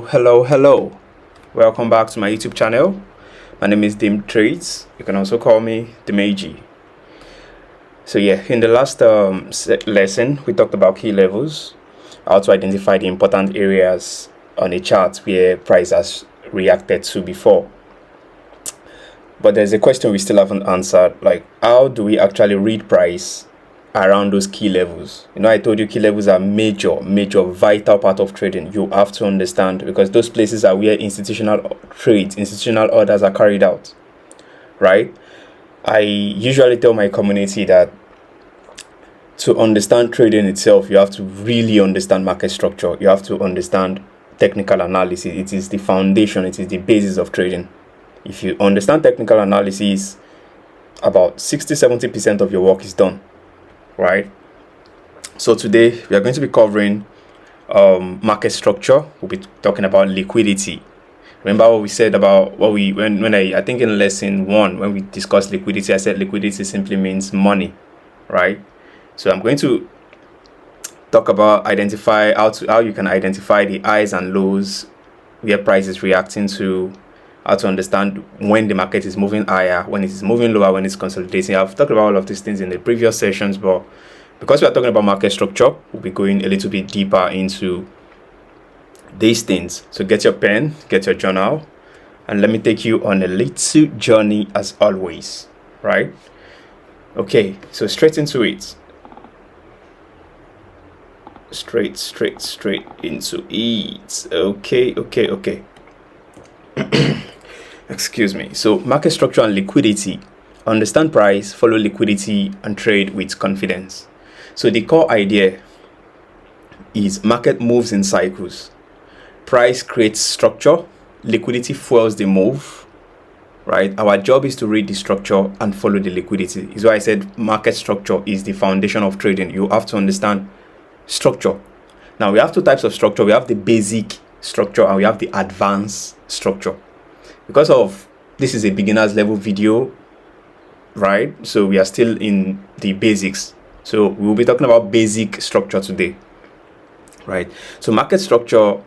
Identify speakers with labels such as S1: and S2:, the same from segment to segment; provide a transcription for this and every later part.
S1: Hello. Welcome back to my YouTube channel. My name is Dim Trades. You can also call me Dimeji. So yeah, in the last lesson, we talked about key levels, how to identify the important areas on a chart where price has reacted to before. But there's a question we still haven't answered, like how do we actually read price around those key levels? I told you key levels are major vital part of trading. You have to understand, because those places are where institutional trades, institutional orders are carried out, right? I usually tell my community that to understand trading itself, you have to really understand market structure. You have to understand technical analysis. It is the foundation, it is the basis of trading. If you understand technical analysis, about 60-70% of your work is done, right? So today we are going to be covering market structure. We'll be talking about liquidity. Remember what we said about what we I think in lesson 1 when we discussed liquidity, I said liquidity simply means money, right? So I'm going to talk about how you can identify the highs and lows where price is reacting to, how to understand when the market is moving higher, when it is moving lower, when it's consolidating. I've talked about all of these things in the previous sessions, but because we are talking about market structure, we'll be going a little bit deeper into these things. So get your pen, get your journal, and let me take you on a little journey as always, right? Okay, so straight into it. Straight into it. Okay. Excuse me. So market structure and liquidity. Understand price, follow liquidity, and trade with confidence. So the core idea is market moves in cycles. Price creates structure, liquidity fuels the move, right? Our job is to read the structure and follow the liquidity. Is why I said market structure is the foundation of trading. You have to understand structure. Now we have two types of structure. We have the basic structure and we have the advanced structure. Because of this is a beginner's level video, right? So we are still in the basics. So we will be talking about basic structure today, right? So market structure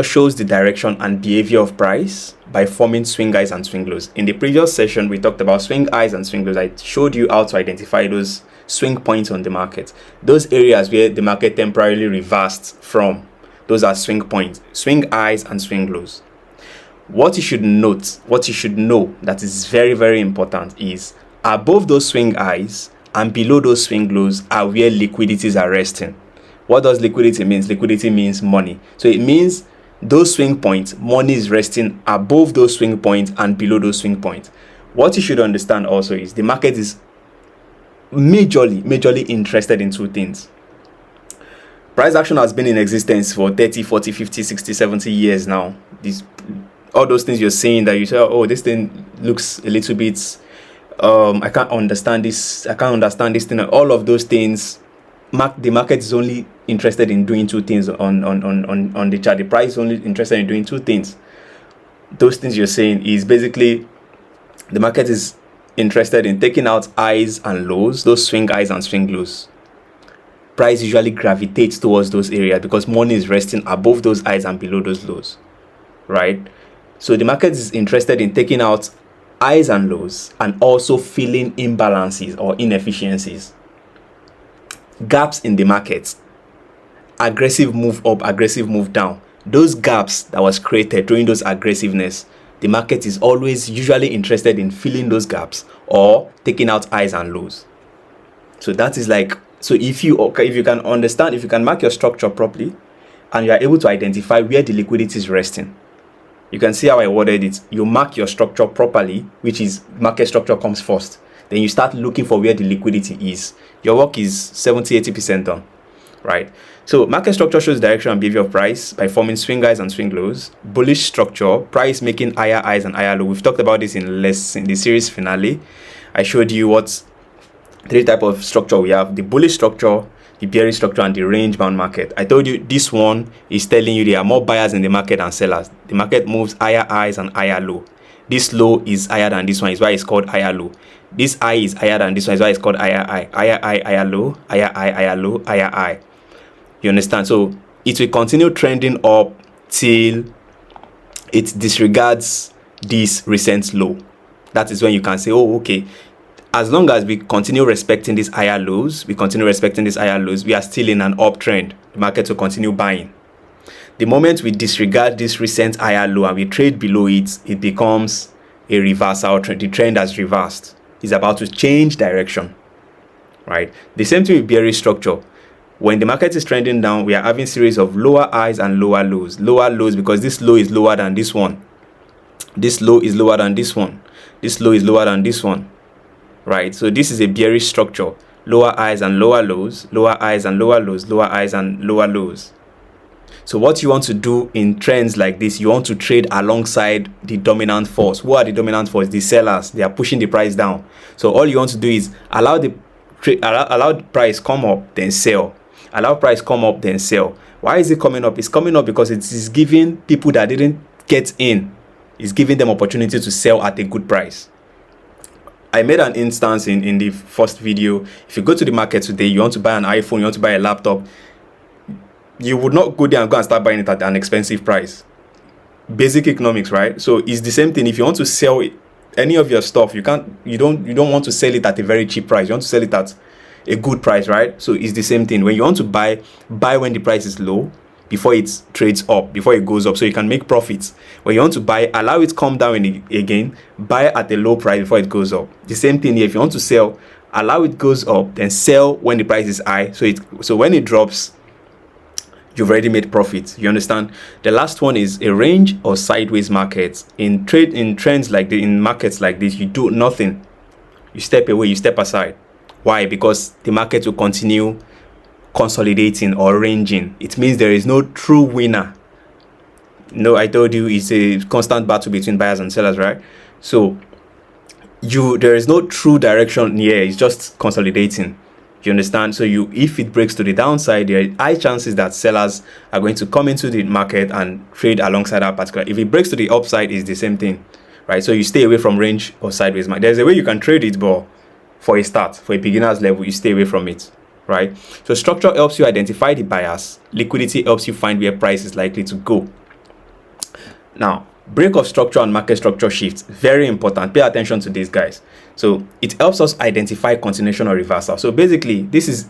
S1: shows the direction and behavior of price by forming swing highs and swing lows. In the previous session, we talked about swing highs and swing lows. I showed you how to identify those swing points on the market, those areas where the market temporarily reversed from. Those are swing points, swing highs and swing lows. What you should know that is very important is above those swing highs and below those swing lows are where liquidities are resting. What does liquidity mean? Liquidity means money. So it means those swing points, money is resting above those swing points and below those swing points. What you should understand also is the market is majorly interested in two things. Price action has been in existence for 30, 40, 50, 60, 70 years now. All those things you're saying that you say, oh, this thing looks a little bit, I can't understand this thing. All of those things, the market is only interested in doing two things on the chart. The price is only interested in doing two things. Those things you're saying is basically the market is interested in taking out highs and lows, those swing highs and swing lows. Price usually gravitates towards those areas because money is resting above those highs and below those lows, right? So the market is interested in taking out highs and lows and also filling imbalances or inefficiencies, gaps in the market, aggressive move up, aggressive move down. Those gaps that was created during those aggressiveness, the market is always usually interested in filling those gaps or taking out highs and lows. So that is like, so if you can understand, if you can mark your structure properly and you are able to identify where the liquidity is resting, you can see how I worded it. You mark your structure properly, which is market structure comes first. Then you start looking for where the liquidity is. Your work is 70-80% done, right? So market structure shows direction and behavior of price by forming swing highs and swing lows. Bullish structure, price making higher highs and higher lows. We've talked about this in the series finale. I showed you what three types of structure we have: the bullish structure, the bearish structure, and the range bound market. I told you this one is telling you there are more buyers in the market than sellers. The market moves higher highs and higher low. This low is higher than this one, is why it's called higher low. This high is higher than this one, is why it's called higher high. Higher high, higher low, higher high, higher low, higher high. You understand? So it will continue trending up till it disregards this recent low. That is when you can say, oh, okay, as long as we continue respecting these higher lows, we are still in an uptrend. The market will continue buying. The moment we disregard this recent higher low and we trade below it, it becomes a reversal trend. The trend has reversed. It's about to change direction, right? The same thing with bearish structure. When the market is trending down, we are having series of lower highs and lower lows. Lower lows because this low is lower than this one. This low is lower than this one. This low is lower than this one, right? So this is a bearish structure. Lower highs and lower lows, lower highs and lower lows, lower highs and lower lows. So what you want to do in trends like this, you want to trade alongside the dominant force. Who are the dominant force? The sellers. They are pushing the price down. So all you want to do is allow the price come up, then sell. Allow price come up, then sell. Why is it coming up? It's coming up because it is giving people that didn't get in, it's giving them opportunity to sell at a good price. I made an instance in the first video. If you go to the market today, you want to buy an iPhone, you want to buy a laptop, you would not go there and go and start buying it at an expensive price. Basic economics, right? So it's the same thing. If you want to sell any of your stuff, you don't want to sell it at a very cheap price. You want to sell it at a good price, right? So it's the same thing. When you want to buy when the price is low, before it trades up, before it goes up, so you can make profits. When you want to buy, allow it come down again, buy at a low price before it goes up. The same thing here. If you want to sell, allow it goes up, then sell when the price is high. So when it drops, you've already made profit. You understand? The last one is a range or sideways market. In trends like in markets like this, you do nothing. You step away, you step aside. Why? Because the market will continue consolidating or ranging. It means there is no true winner. No, I told you it's a constant battle between buyers and sellers, right? So there is no true direction here. It's just consolidating. You understand? So if it breaks to the downside, there are high chances that sellers are going to come into the market and trade alongside that particular. If it breaks to the upside, it's the same thing, right? So you stay away from range or sideways market. There's a way you can trade it, but for a start, for a beginner's level, you stay away from it, right? So structure helps you identify the bias. Liquidity helps you find where price is likely to go. Now, break of structure and market structure shifts, very important. Pay attention to these guys. So it helps us identify continuation or reversal. So basically, this is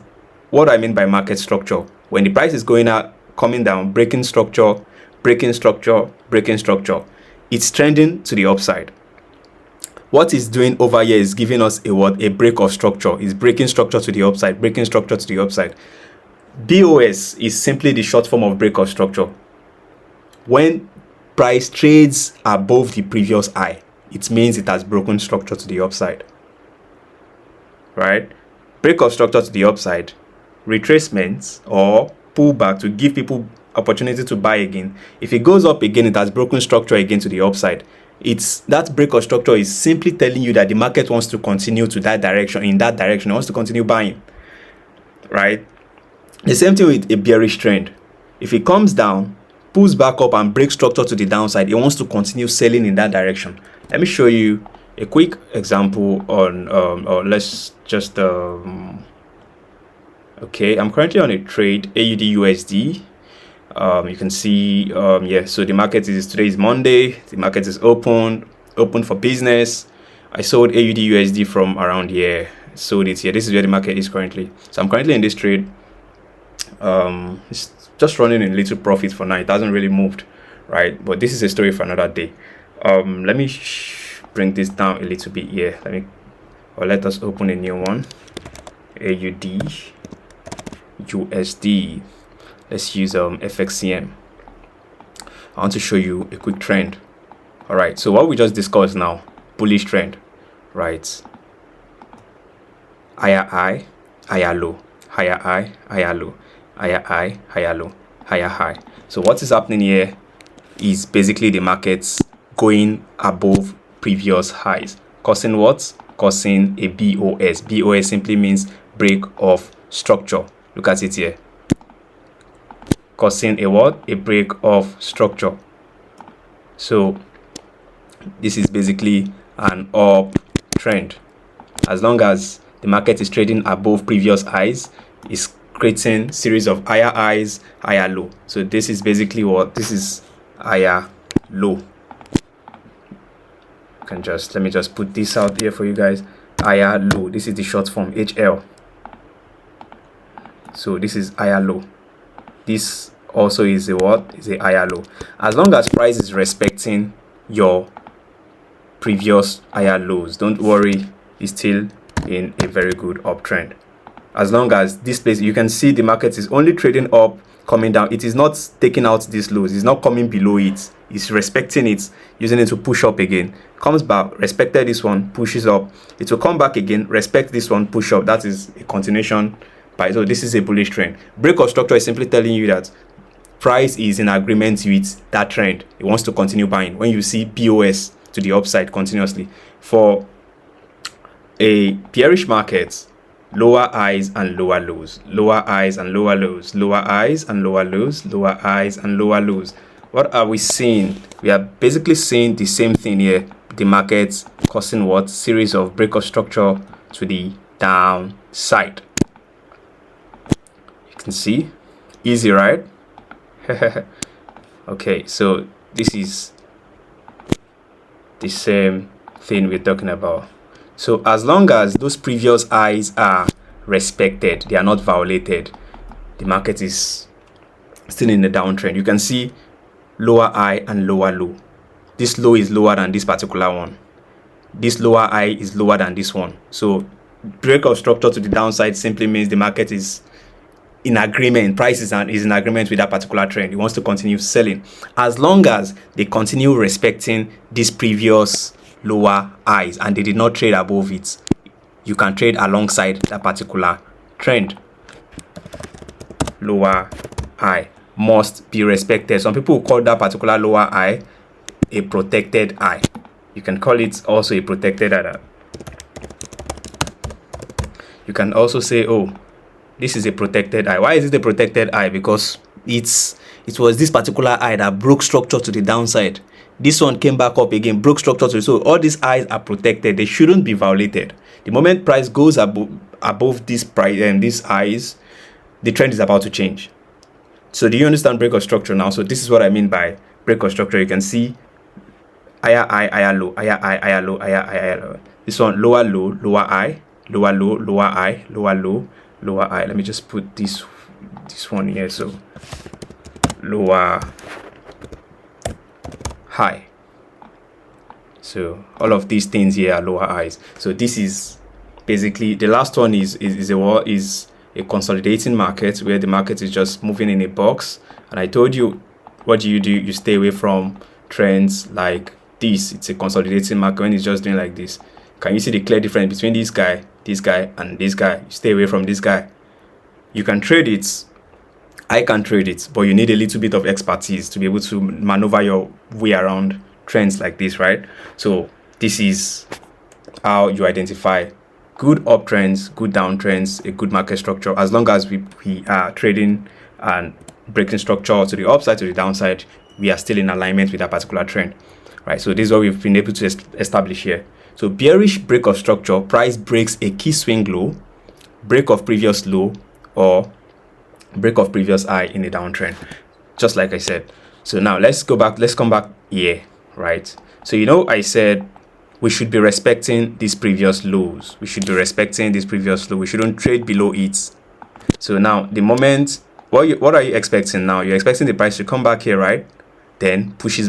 S1: what I mean by market structure. When the price is going up, coming down, breaking structure, breaking structure, breaking structure, it's trending to the upside. What it's doing over here is giving us a break of structure. It's breaking structure to the upside, breaking structure to the upside. BOS is simply the short form of break of structure. When price trades above the previous high, it means it has broken structure to the upside, right? Break of structure to the upside, retracements or pullback to give people opportunity to buy again. If it goes up again, it has broken structure again to the upside. That break of structure is simply telling you that the market wants to continue to that direction, in that direction, it wants to continue buying, right? The same thing with a bearish trend. If it comes down, pulls back up and breaks structure to the downside, it wants to continue selling in that direction. Let me show you a quick example on or let's just okay, I'm currently on a trade AUD USD. You can see yeah, so the market today is Monday, the market is open for business. I sold AUD USD from around here, sold it here. This is where the market is currently. So I'm currently in this trade. It's just running in little profit for now. It hasn't really moved, right? But this is a story for another day. Let me bring this down a little bit here. Let us open a new one. AUD USD. Let's use FXCM. I want to show you a quick trend. All right, so what we just discussed now, bullish trend, right? Higher high, higher low, higher high, higher low, higher high, higher low, higher high. So what is happening here is basically the markets going above previous highs, causing what? Causing a BOS. BOS simply means break of structure. Look at it here. Causing a what? A break of structure. So this is basically an uptrend. As long as the market is trading above previous highs, it's creating series of higher highs, higher low. So this is basically what this is higher low. Let me just put this out here for you guys. Higher low. This is the short form, HL. So this is higher low. This also is a what? Is a higher low. As long as price is respecting your previous higher lows, don't worry, it's still in a very good uptrend. As long as this place, you can see the market is only trading up, coming down. It is not taking out these lows. It's not coming below it. It's respecting it, using it to push up again. Comes back, respected this one, pushes up. It will come back again, respect this one, push up. That is a continuation. So this is a bullish trend. Break of structure is simply telling you that price is in agreement with that trend. It wants to continue buying. When you see BOS to the upside continuously, for a bearish market, lower highs and lower lows, lower highs and lower lows, lower highs and lower lows, lower highs and lower lows. What are we seeing? We are basically seeing the same thing here. The market causing what? Series of break of structure to the downside. You can see, easy, right? Okay, so this is the same thing we're talking about. So as long as those previous highs are respected, they are not violated, the market is still in the downtrend. You can see lower high and lower low. This low is lower than this particular one. This lower high is lower than this one. So break of structure to the downside simply means the market is in agreement. Price is in agreement with that particular trend. It wants to continue selling as long as they continue respecting this previous lower highs and they did not trade above it. You can trade alongside that particular trend. Lower high must be respected. Some people call that particular lower high a protected high. You can call it also a protected high. You can also say, oh, this is a protected high. Why is it a protected high? Because it was this particular high that broke structure to the downside. This one came back up again, broke structure to, so all these highs are protected. They shouldn't be violated. The moment price goes above this price and these highs, the trend is about to change. So do you understand break of structure now? So this is what I mean by break of structure. You can see higher high, higher low, higher high, higher low, higher high, higher low. This one lower low, lower high, lower low, lower high, lower low, lower high. Let me just put this one here. So lower high. So all of these things here are lower highs. So this is basically the last one is a consolidating market where the market is just moving in a box. And I told you, what do? You stay away from trends like this. It's a consolidating market when it's just doing like this. Can you see the clear difference between this guy, and this guy? You stay away from this guy. You can trade it. I can trade it, but you need a little bit of expertise to be able to maneuver your way around trends like this, right? So this is how you identify good uptrends, good downtrends, a good market structure. As long as we are trading and breaking structure to the upside, to the downside, we are still in alignment with that particular trend, right? So this is what we've been able to establish here. So bearish break of structure, price breaks a key swing low, break of previous low, or break of previous high in a downtrend, just like I said. So now let's come back here, right? So I said we should be respecting these previous lows. We should be respecting this previous low. We shouldn't trade below it. So now the moment, what are you expecting now? You're expecting the price to come back here, right? Then push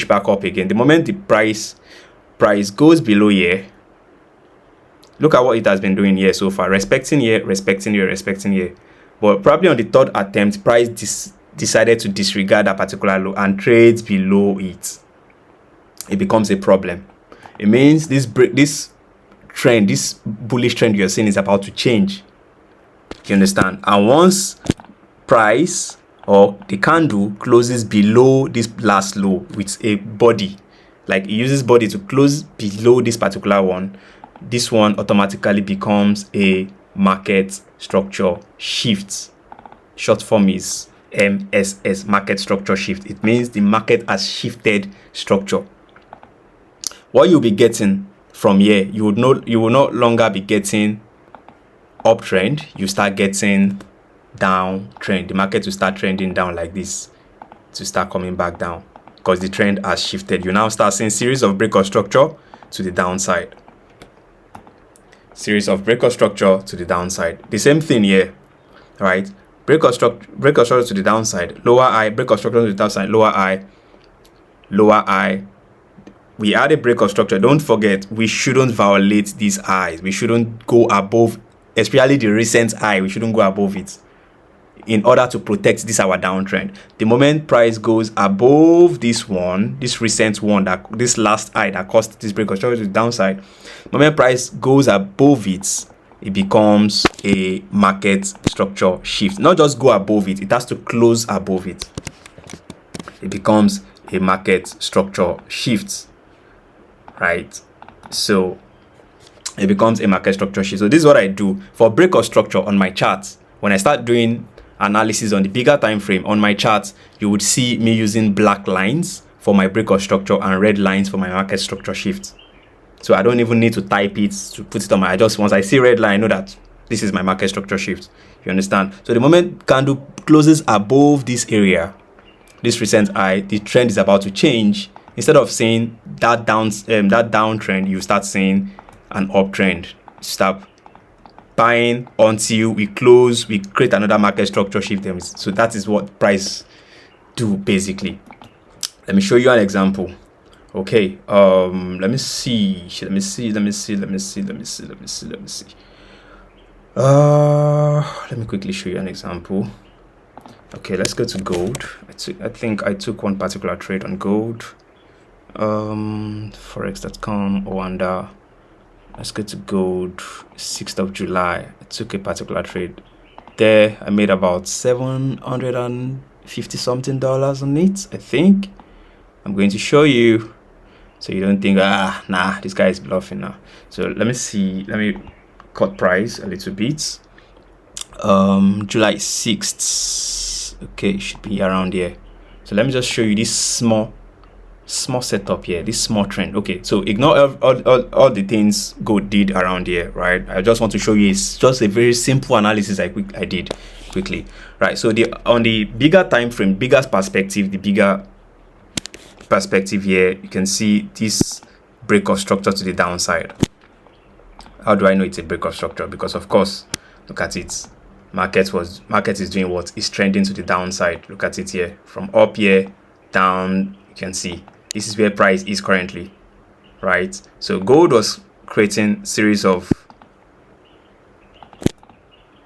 S1: back up again. The moment the price goes below here, look at what it has been doing here so far. Respecting here, respecting here, respecting here. But probably on the third attempt, price decided to disregard that particular low and trades below it. It becomes a problem. It means this trend, this bullish trend you're seeing is about to change. You understand? And once price or the candle closes below this last low with a body, like it uses body to close below this particular one, this one automatically becomes a market structure shift. Short form is MSS, market structure shift. It means the market has shifted structure. What you'll be getting from here, you will no longer be getting uptrend. You start getting downtrend. The market will start trending down like this to start coming back down. because the trend has shifted. You now start seeing series of break of structure to the downside. Series of break of structure to the downside. The same thing here, right? Break of structure to the downside, lower high, break of structure to the downside, lower high, lower high. We had a break of structure. Don't forget, we shouldn't violate these highs. We shouldn't go above, especially the recent high. We shouldn't go above it in order to protect this our downtrend. The moment price goes above this one, this recent one, that this last high that caused this break of structure to the downside, the moment price goes above it, it becomes a market structure shift. Not just go above it, it has to close above it. It becomes a market structure shift, right? So it becomes a market structure shift. So this is what I do for break of structure on my charts. When I start doing analysis on the bigger time frame on my charts, you would see me using black lines for my break of structure and red lines for my market structure shift. So I don't even need to type it to put it on my, once I see red line, I know that this is my market structure shift. You understand? So the moment candle closes above this area, this recent high, the trend is about to change. Instead of seeing that downtrend, you start seeing an uptrend. Stop buying until we close, we create another market structure shift. So that is what price do basically. Let me show you an example. Okay, let me see. Let me quickly show you an example. Okay, let's go to gold. I think I took one particular trade on gold. Forex.com, Wanda. Let's go to gold. 6th of July. I took a particular trade there. I made about $750 something on it, I think. I'm going to show you so you don't think, nah, this guy is bluffing now. So let me see. Let me cut price a little bit. July 6th. Okay, should be around here. So let me just show you this small setup here, this small trend. Okay, so ignore all the things gold did around here, right? I just want to show you, it's just a very simple analysis I did quickly, right? So on the bigger time frame, bigger perspective, the bigger perspective here, you can see this break of structure to the downside. How do I know it's a break of structure? Because of course, look at it. Market is doing what? It's trending to the downside. Look at it here, from up here down. You can see this is where price is currently, right? So gold was creating series of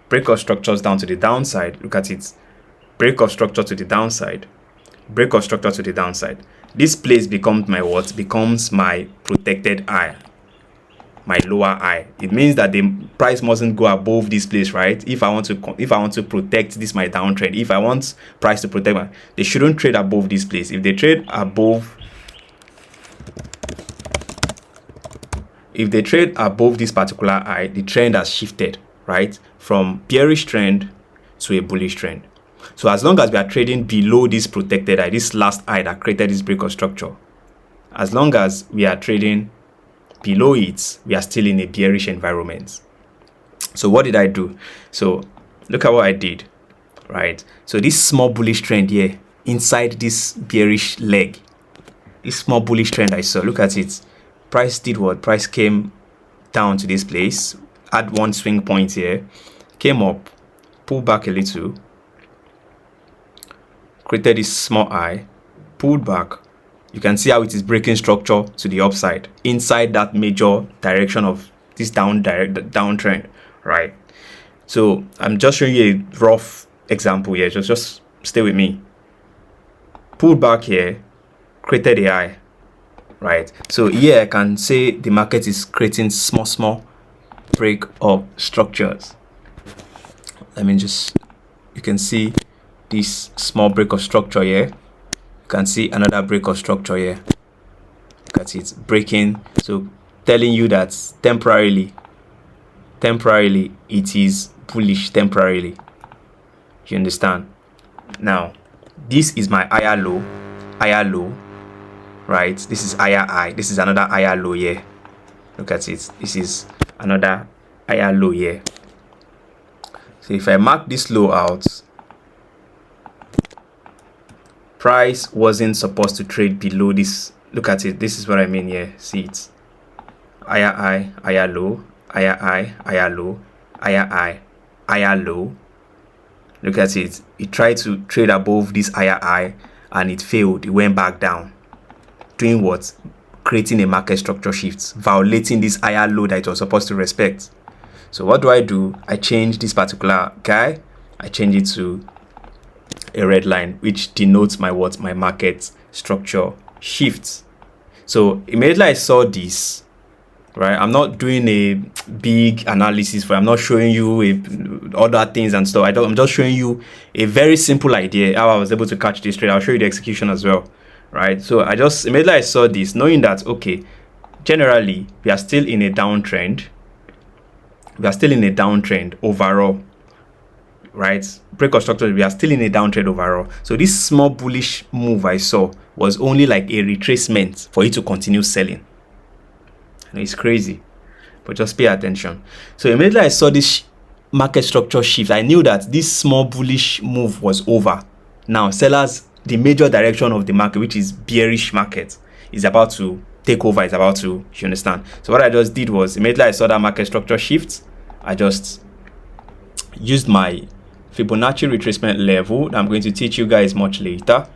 S1: break of structures down to the downside. Look at it, break of structure to the downside, break of structure to the downside. This place becomes my what? Becomes my protected high, my lower high. It means that the price mustn't go above this place, right? If I want to protect this my downtrend, if I want price to protect they shouldn't trade above this place. If they trade above this particular high, the trend has shifted, right, from bearish trend to a bullish trend. So as long as we are trading below this protected high, this last high that created this break of structure, as long as we are trading below it, we are still in a bearish environment. So what did I do? So look at what I did, right? So this small bullish trend here inside this bearish leg, this small bullish trend I saw, look at it. Price did what? Price came down to this place, had one swing point here, came up, pulled back a little, created this small high, pulled back. You can see how it is breaking structure to the upside inside that major direction of this downtrend, right? So I'm just showing you a rough example here. Just stay with me. Pulled back here, created a high, right? So here I can say the market is creating small break of structures. You can see this small break of structure here. You can see another break of structure here. Look at it breaking, so telling you that temporarily it is bullish temporarily. You understand? Now this is my higher low, right? This is higher high, this is another higher low here. Look at it, this is another higher low here. So if I mark this low out, price wasn't supposed to trade below this. Look at it. This is what I mean here. See it. Higher high, higher low, higher high, higher low, higher high, higher low. Look at it. It tried to trade above this higher high and it failed. It went back down. Doing what? Creating a market structure shift, violating this higher low that it was supposed to respect. So what do? I change this particular guy. I change it to a red line, which denotes my what? My market structure shift. So immediately I saw this, right? I'm not doing a big analysis for. I'm not showing you other things and stuff. I'm just showing you a very simple idea how I was able to catch this trade. I'll show you the execution as well, right? So immediately I saw this, knowing that okay, generally we are still in a downtrend. We are still in a downtrend overall, right? Break of structure, we are still in a downtrend overall. So this small bullish move I saw was only like a retracement for it to continue selling. And it's crazy, but just pay attention. So immediately I saw this market structure shift, I knew that this small bullish move was over. Now sellers, the major direction of the market, which is bearish market, is about to take over. It's about to, you understand? So what I just did was immediately I saw that market structure shift, I just used my Fibonacci retracement level that I'm going to teach you guys much later.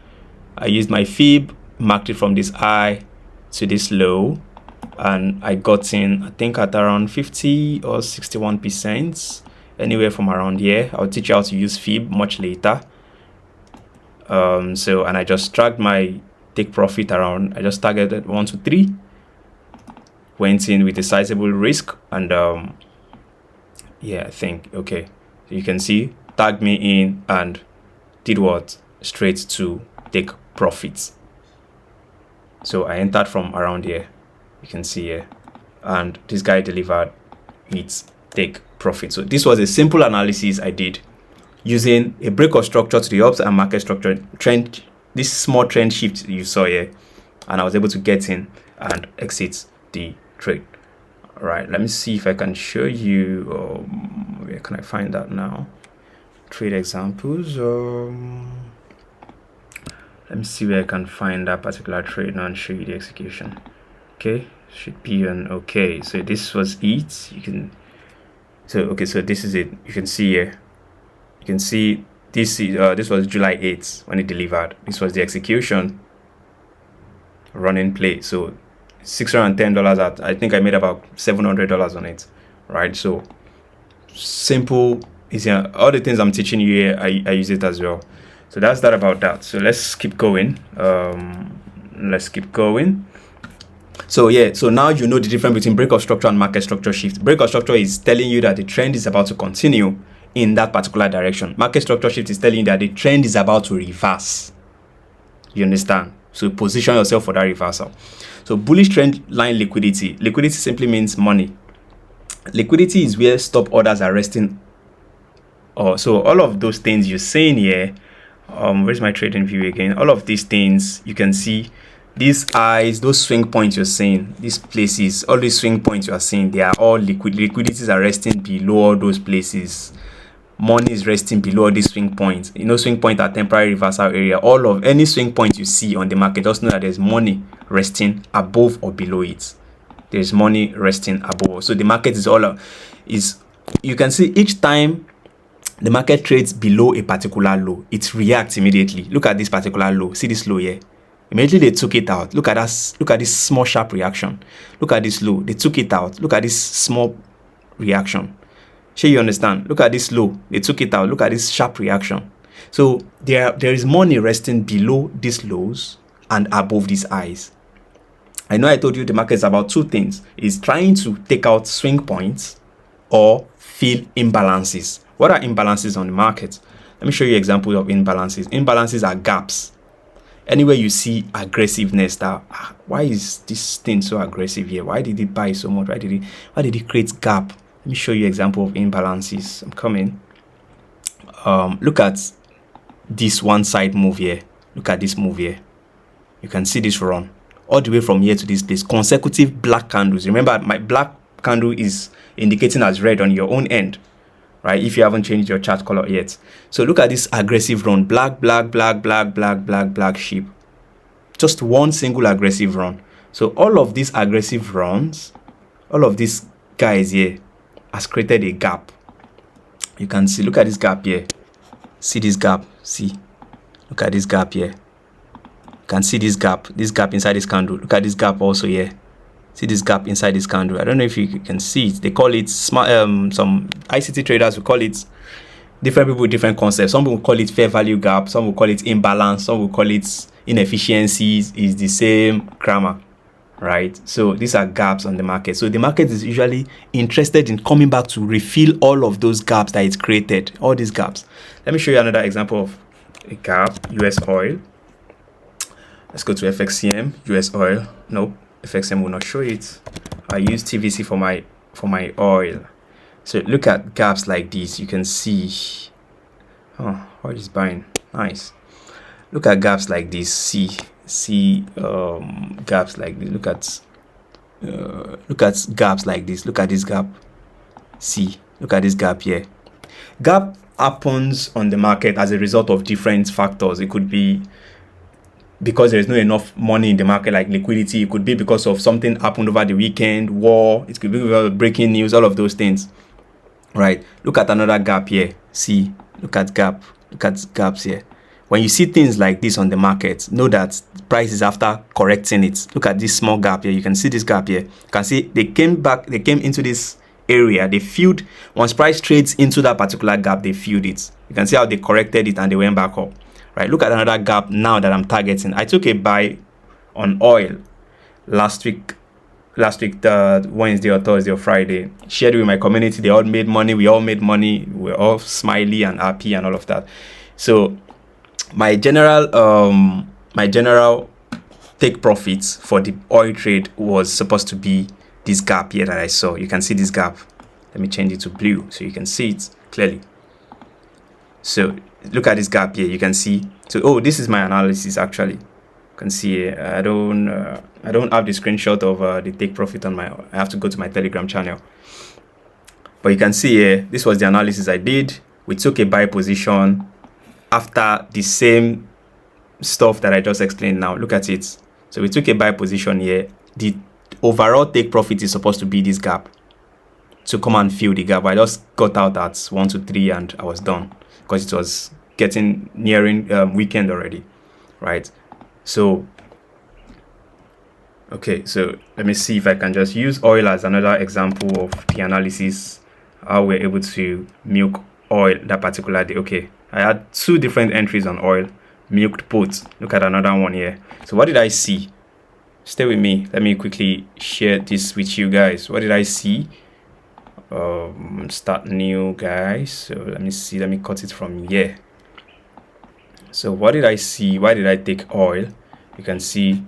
S1: I used my fib, marked it from this high to this low, and I got in, I think at around 50 or 61%, anywhere from around here. I'll teach you how to use fib much later. And I just tracked my take profit around, I just targeted 1 to 3, went in with a sizable risk, and yeah, I think okay, so you can see tagged me in and did what? Straight to take profits. So I entered from around here, you can see here, and this guy delivered its take profit. So this was a simple analysis I did using a break of structure to the ups and market structure trend, this small trend shift you saw here, and I was able to get in and exit the trade. All right, let me see if I can show you where can I find that now? Trade examples. Let me see where I can find that particular trade now and show you the execution. Okay, should be an okay. So this was it. You can so this is it. You can see here. You can see this is this was July 8th when it delivered. This was the execution. Running play. So $610 at, I think I made about $700 on it, right? So simple, easy. All the things I'm teaching you here, I use it as well. So that's that about that. So let's keep going. So yeah, so now you know the difference between break of structure and market structure shift. Break of structure is telling you that the trend is about to continue in that particular direction. Market structure shift is telling you that the trend is about to reverse. You understand? So position yourself for that reversal. So bullish trend line liquidity. Liquidity simply means money. Liquidity is where stop orders are resting. So all of those things you're seeing here, where's my trading view again? All of these things you can see, these eyes, those swing points you're seeing, these places, all these swing points you are seeing, they are all liquid. Liquidities are resting below all those places. Money is resting below these swing points. You know, swing point are temporary reversal area. All of any swing point you see on the market, just know that there's money resting above or below it. There's money resting above. So the market is you can see each time the market trades below a particular low, it reacts immediately. Look at this particular low. See this low here. Immediately they took it out. Look at us. Look at this small sharp reaction. Look at this low. They took it out. Look at this small reaction. Sure, you understand? Look at this low. They took it out. Look at this sharp reaction. So there is money resting below these lows and above these highs. I know I told you the market is about two things. It's trying to take out swing points or fill imbalances. What are imbalances on the market? Let me show you examples of imbalances. Imbalances are gaps. Anywhere you see aggressiveness, that why is this thing so aggressive here? Why did it buy so much? Why did it create gap? Let me show you an example of imbalances. I'm coming. Look at this one side move here. Look at this move here. You can see this run all the way from here to this place. Consecutive black candles. Remember, my black candle is indicating as red on your own end. right? If you haven't changed your chart color yet. So look at this aggressive run, black, black, black, black, black, black, black sheep. Just one single aggressive run. So all of these aggressive runs, all of these guys here has created a gap. You can see, look at this gap here. See this gap, see. Look at this gap here. You can see this gap inside this candle. Look at this gap also here. See this gap inside this candle. I don't know if you can see it. They call it smart. Some ICT traders will call it, different people with different concepts. Some will call it fair value gap. Some will call it imbalance. Some will call it inefficiencies. Is the same grammar, right? So these are gaps on the market. So the market is usually interested in coming back to refill all of those gaps that it's created. All these gaps. Let me show you another example of a gap. US oil. Let's go to FXCM. US oil. Nope. FXM will not show it. I use TVC for my oil. So look at gaps like this. You can see, oh, oil is buying. Nice. Look at gaps like this. See gaps like this. Look at gaps like this. Look at this gap. See, look at this gap here. Gap happens on the market as a result of different factors. It could be because there is not enough money in the market, like liquidity. It could be because of something happened over the weekend, war. It could be because of breaking news, all of those things, right? Look at another gap here. See, look at gaps here. When you see things like this on the market, know that price is after correcting it. Look at this small gap here. You can see this gap here. You can see they came into this area. They filled, once price trades into that particular gap, they filled it. You can see how they corrected it and they went back up. Right, look at another gap now that I'm targeting. I took a buy on oil last week, the Wednesday or Thursday or Friday. Shared it with my community. They all made money. We all made money. We're all smiley and happy and all of that. So my general take profits for the oil trade was supposed to be this gap here that I saw. You can see this gap. Let me change it to blue so you can see it clearly. So look at this gap here. You can see. So, oh, this is my analysis actually. You can see here. I don't have the screenshot of the take profit on my. I have to go to my Telegram channel. But you can see here. This was the analysis I did. We took a buy position after the same stuff that I just explained. Now look at it. So we took a buy position here. The overall take profit is supposed to be this gap. To come and fill the gap. I just got out at 1 to 3 and I was done. Because it was getting nearing weekend already, right? So okay, so let me see if I can just use oil as another example of the analysis, how we're able to milk oil that particular day. Okay, I had 2 different entries on oil, milked both. Look at another one here. So what did I see? Stay with me. Let me quickly share this with you guys. What did I see? Start new, guys. So let me see. Let me cut it from here. So what did I see? Why did I take oil? You can see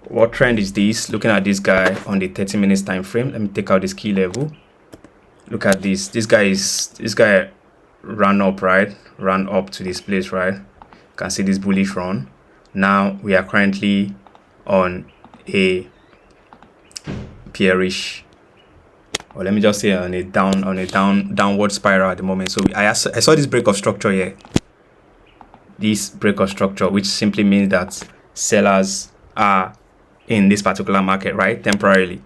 S1: what trend is this. Looking at this guy on the 30 minutes time frame. Let me take out this key level. Look at this. This guy ran up, right? Ran up to this place, right? You can see this bullish run. Now we are currently on a bearish, or let me just say on a downward spiral at the moment. So I saw this break of structure here. This break of structure, which simply means that sellers are in this particular market, right? Temporarily.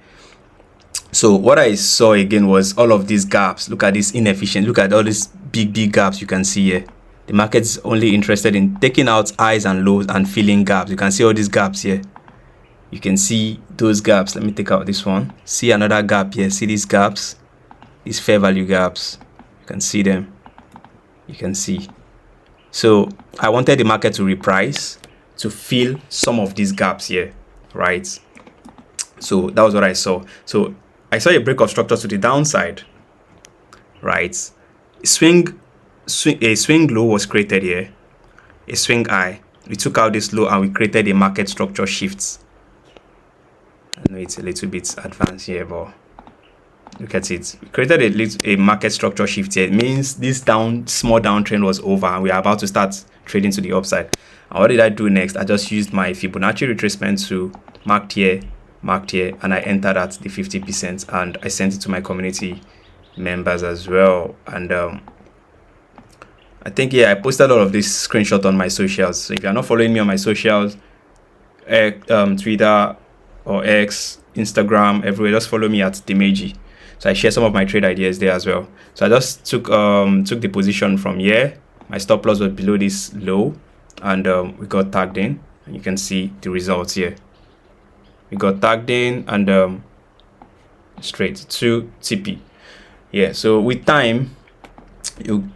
S1: So what I saw again was all of these gaps. Look at this inefficient. Look at all these big gaps you can see here. The market is only interested in taking out highs and lows and filling gaps. You can see all these gaps here. You can see those gaps. Let me take out this one. See another gap here. See these gaps, these fair value gaps. You can see them. You can see. So I wanted the market to reprice to fill some of these gaps here, right? So that was what I saw. So I saw a break of structure to the downside, right? A swing low was created here, a swing high. We took out this low and we created a market structure shift. I know it's a little bit advanced here, but look at it. We created a market structure shift here. It means this small downtrend was over and we are about to start trading to the upside. And what did I do next? I just used my Fibonacci retracement to marked here, and I entered at the 50% and I sent it to my community members as well. And I think, yeah, I posted all of this screenshot on my socials. So if you're not following me on my socials, Twitter or X, Instagram, everywhere, just follow me at Dimeji. So I share some of my trade ideas there as well. So I just took the position from here. My stop loss was below this low, and we got tagged in, and you can see the results here. We got tagged in and straight to TP. Yeah, so with time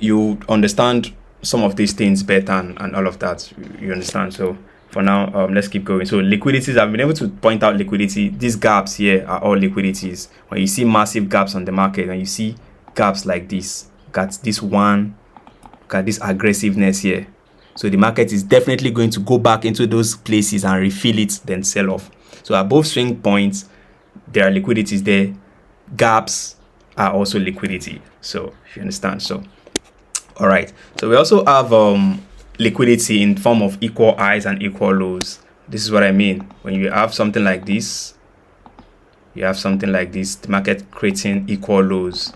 S1: you understand some of these things better and all of that, you understand. So for now, let's keep going. So liquidities, I've been able to point out liquidity. These gaps here are all liquidities. When you see massive gaps on the market and you see gaps like this, got this one, got this aggressiveness here, so the market is definitely going to go back into those places and refill it, then sell off. So above swing points, there are liquidities there. Gaps are also liquidity. So if you understand. So all right, so we also have liquidity in form of equal highs and equal lows. This is what I mean. When you have something like this, the market creating equal lows,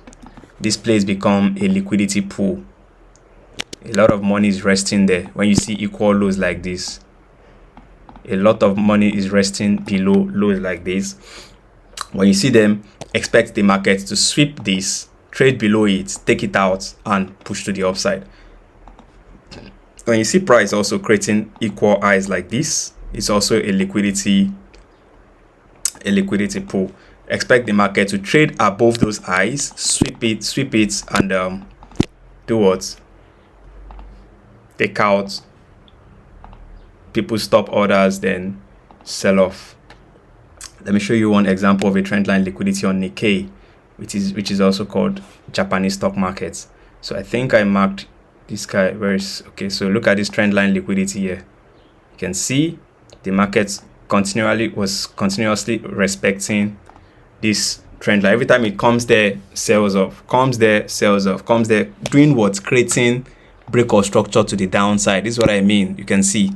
S1: this place become a liquidity pool. A lot of money is resting there. When you see equal lows like this, a lot of money is resting below lows like this. When you see them, expect the market to sweep this, trade below it, take it out, and push to the upside. When you see price also creating equal highs like this, it's also a liquidity pool. Expect the market to trade above those highs, sweep it, and do what? Take out people's stop orders, then sell off. Let me show you one example of a trendline liquidity on Nikkei, which is also called Japanese stock markets. So I think I marked this guy. Where is, okay, so look at this trendline liquidity here. You can see the market was continuously respecting this trend line. Every time it comes there, sells off, comes there, sells off, comes there, doing what? Creating break of structure to the downside. This is what I mean. You can see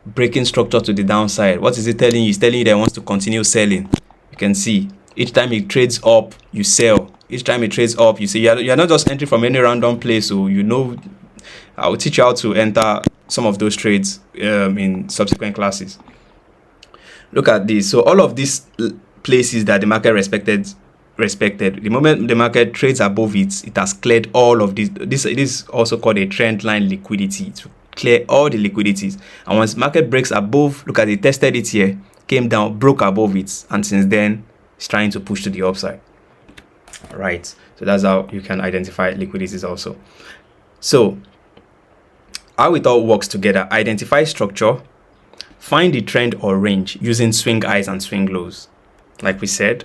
S1: breaking structure to the downside. What is it telling you? It's telling you that it wants to continue selling. You can see each time it trades up, you sell. Each time it trades up, you see. You're not just entering from any random place. So you know, I will teach you how to enter some of those trades in subsequent classes. Look at this. So all of these places that the market respected. The moment the market trades above it, it has cleared all of this. It is also called a trend line liquidity, to clear all the liquidities. And once market breaks above, look at it, tested it here, came down, broke above it, and since then it's trying to push to the upside. All right, so that's how you can identify liquidities also. So how it all works together: identify structure, find the trend or range using swing highs and swing lows. Like we said,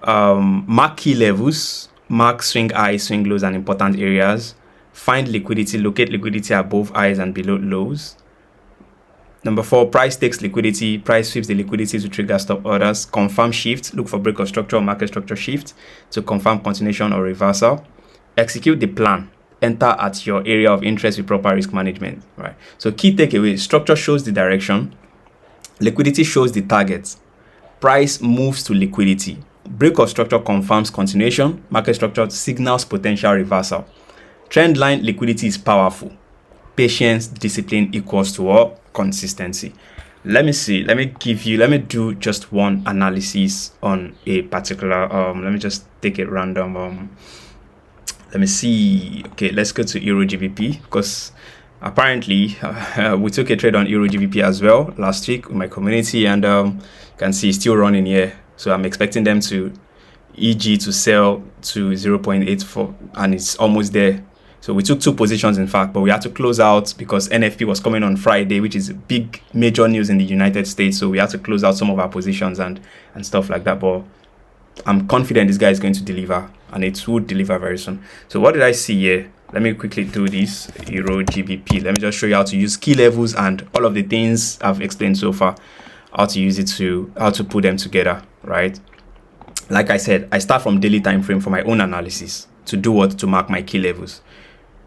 S1: mark key levels, mark swing highs, swing lows, and important areas. Find liquidity, locate liquidity above highs and below lows. Number 4, price takes liquidity, price sweeps the liquidity to trigger stop orders. Confirm shift, look for break of structure or market structure shift to confirm continuation or reversal. Execute the plan, enter at your area of interest with proper risk management. Right. So key takeaway: structure shows the direction, liquidity shows the target, price moves to liquidity. Break of structure confirms continuation, market structure signals potential reversal. Trend line liquidity is powerful. Patience, discipline equals to what? Consistency. Let me do just one analysis on a particular, let me just take it random. Let me see. Okay, let's go to Euro GBP, because apparently we took a trade on Euro GBP as well last week with my community, and you can see it's still running here. So I'm expecting them to to sell to 0.84, and it's almost there. So we took 2 positions, in fact, but we had to close out because NFP was coming on Friday, which is big major news in the United States. So we had to close out some of our positions and stuff like that. But I'm confident this guy is going to deliver, and it will deliver very soon. So what did I see here? Let me quickly do this Euro GBP. Let me just show you how to use key levels and all of the things I've explained so far, how to use it, how to put them together, right? Like I said, I start from daily time frame for my own analysis to do what? To mark my key levels.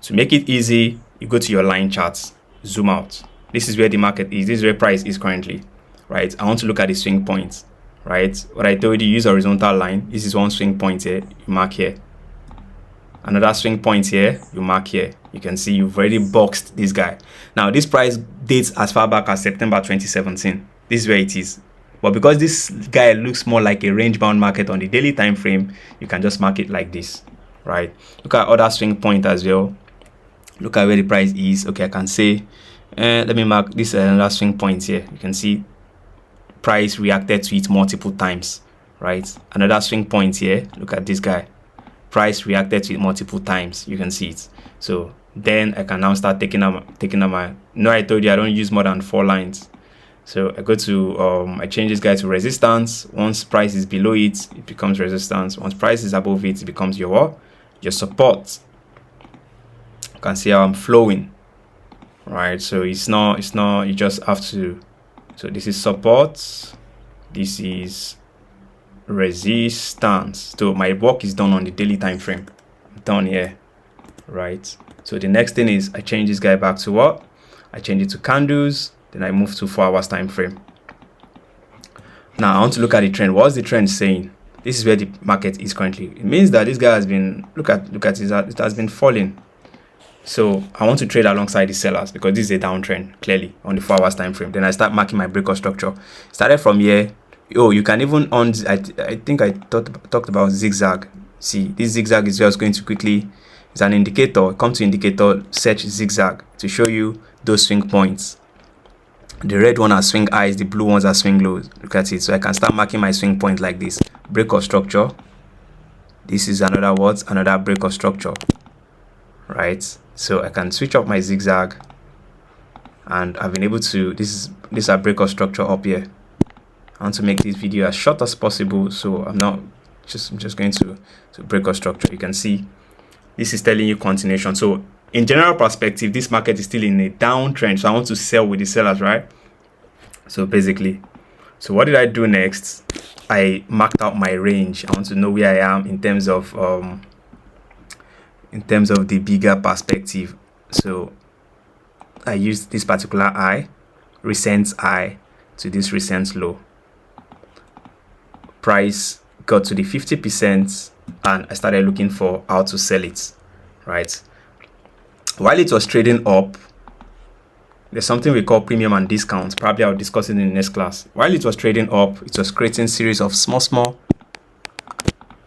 S1: To make it easy, you go to your line charts, zoom out. This is where the market is. This is where price is currently, right? I want to look at the swing points, right? What I told you, use horizontal line. This is one swing point here. You mark here. Another swing point here, you mark here. You can see you've already boxed this guy. Now this price dates as far back as September 2017. This is where it is. But because this guy looks more like a range bound market on the daily time frame, you can just mark it like this, right? Look at other swing point as well. Look at where the price is. Okay, I can say, let me mark this another swing point here. You can see price reacted to it multiple times, right? Another swing point here. Look at this guy. Price reacted to it multiple times. You can see it. So then I can now start taking out my. No, I told you I don't use more than 4 lines. So I go to I change this guy to resistance. Once price is below it, it becomes resistance. Once price is above it, it becomes your what? Your support. You can see how I'm flowing, right? So it's not you just have to. So this is support, this is resistance. So my work is done on the daily time frame. I'm done here, right? So the next thing is I change this guy back to what? I change it to candles. Then I move to 4 hours time frame. Now I want to look at the trend. What's the trend saying? This is where the market is currently. It means that this guy has been look at it has been falling. So I want to trade alongside the sellers because this is a downtrend clearly on the 4 hours time frame. Then I start marking my break of structure. Started from here. Oh, you can even on. I think I talked about zigzag. See, this zigzag is just going to quickly. It's an indicator. Come to indicator, search zigzag to show you those swing points. The red one are swing highs, the blue ones are swing lows. Look at it. So I can start marking my swing point like this. Break of structure. This is another what? Another break of structure. Right? So I can switch up my zigzag. And I've been able to, this is a break of structure up here. I want to make this video as short as possible. So I'm just going to break of structure. You can see this is telling you continuation. So in general perspective, this market is still in a downtrend. So I want to sell with the sellers, right? So basically, so what did I do next? I marked out my range. I want to know where I am in terms of the bigger perspective. So I used this particular high, recent high to this recent low. Price got to the 50% and I started looking for how to sell it, right? While it was trading up, there's something we call premium and discounts. Probably I'll discuss it in the next class. While it was trading up, it was creating series of small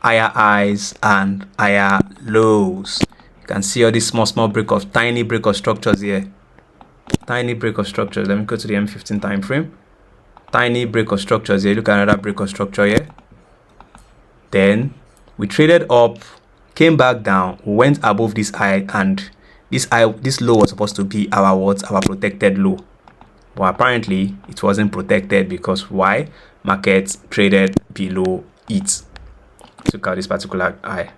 S1: higher highs and higher lows. You can see all these small tiny break of structures here. Tiny break of structures. Let me go to the M15 time frame. Tiny break of structures here. Look at another break of structure here. Then we traded up, came back down, went above this high, and this low was supposed to be our protected low, but apparently it wasn't protected because why? Market traded below it. Look at this particular high.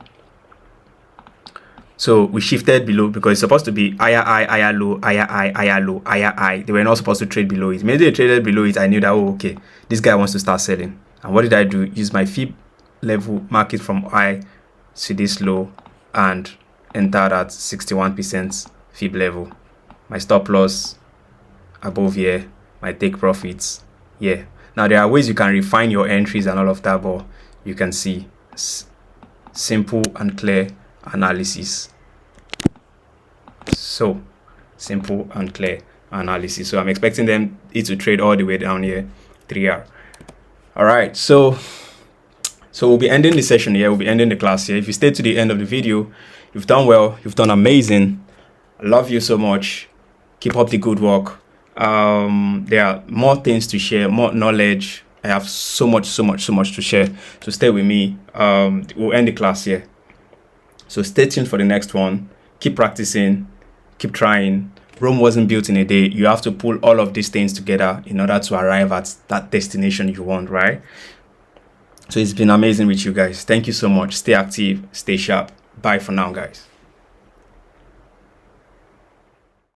S1: So we shifted below because it's supposed to be higher high, higher low, higher high, higher low, higher high. They were not supposed to trade below it. Maybe they traded below it. I knew that, oh, okay, this guy wants to start selling. And what did I do? Use my fib level, market from high to this low, and entered at 61% fib level. My stop loss above here, my take profits. Yeah. Now there are ways you can refine your entries and all of that, but you can see simple and clear analysis. So simple and clear analysis. So I'm expecting it to trade all the way down here, 3R. All right. So we'll be ending the session here. We'll be ending the class here. If you stay to the end of the video, you've done well. You've done amazing. I love you so much. Keep up the good work. There are more things to share, more knowledge. I have so much to share. So stay with me. We'll end the class here. So stay tuned for the next one. Keep practicing. Keep trying. Rome wasn't built in a day. You have to pull all of these things together in order to arrive at that destination you want, right? So it's been amazing with you guys. Thank you so much. Stay active. Stay sharp. Bye for now, guys.